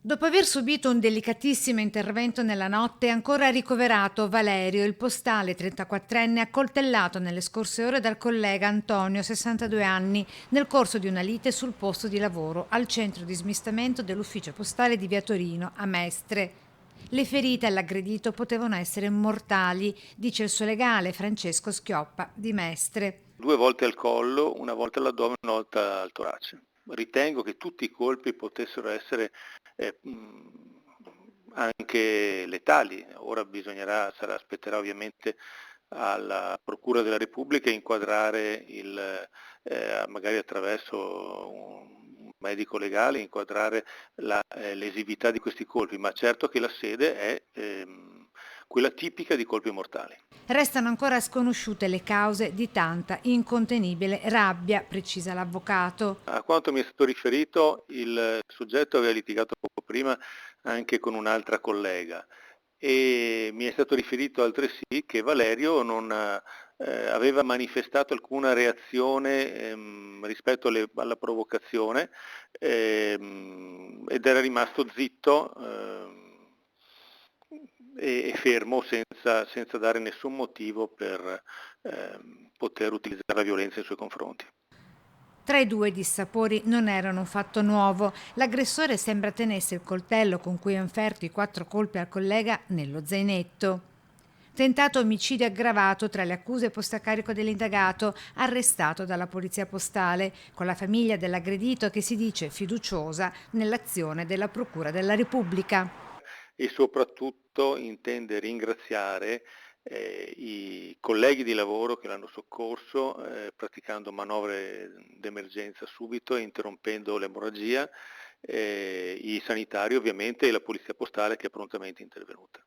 Dopo aver subito un delicatissimo intervento nella notte, è ancora ricoverato Valerio, il postale 34enne accoltellato nelle scorse ore dal collega Antonio, 62 anni, nel corso di una lite sul posto di lavoro al centro di smistamento dell'ufficio postale di Via Torino, a Mestre. Le ferite all'aggredito potevano essere mortali, dice il suo legale Francesco Schioppa di Mestre. 2 volte al collo, una volta all'addome, una volta al torace. Ritengo che tutti i colpi potessero essere eh, mh, anche letali. Ora aspetterà ovviamente alla Procura della Repubblica inquadrare magari attraverso un medico legale, inquadrare l'esività di questi colpi, ma certo che la sede è quella tipica di colpi mortali. Restano ancora sconosciute le cause di tanta incontenibile rabbia, precisa l'avvocato. A quanto mi è stato riferito, il soggetto aveva litigato poco prima anche con un'altra collega e mi è stato riferito altresì che Valerio non aveva manifestato alcuna reazione rispetto alla provocazione ed era rimasto zitto e fermo senza dare nessun motivo per poter utilizzare la violenza nei suoi confronti. Tra i due dissapori non erano un fatto nuovo. L'aggressore sembra tenesse il coltello con cui ha inferto i 4 colpi al collega nello zainetto. Tentato omicidio aggravato tra le accuse poste a carico dell'indagato, arrestato dalla polizia postale, con la famiglia dell'aggredito che si dice fiduciosa nell'azione della Procura della Repubblica. E soprattutto intende ringraziare i colleghi di lavoro che l'hanno soccorso praticando manovre d'emergenza subito e interrompendo l'emorragia, i sanitari ovviamente e la polizia postale che è prontamente intervenuta.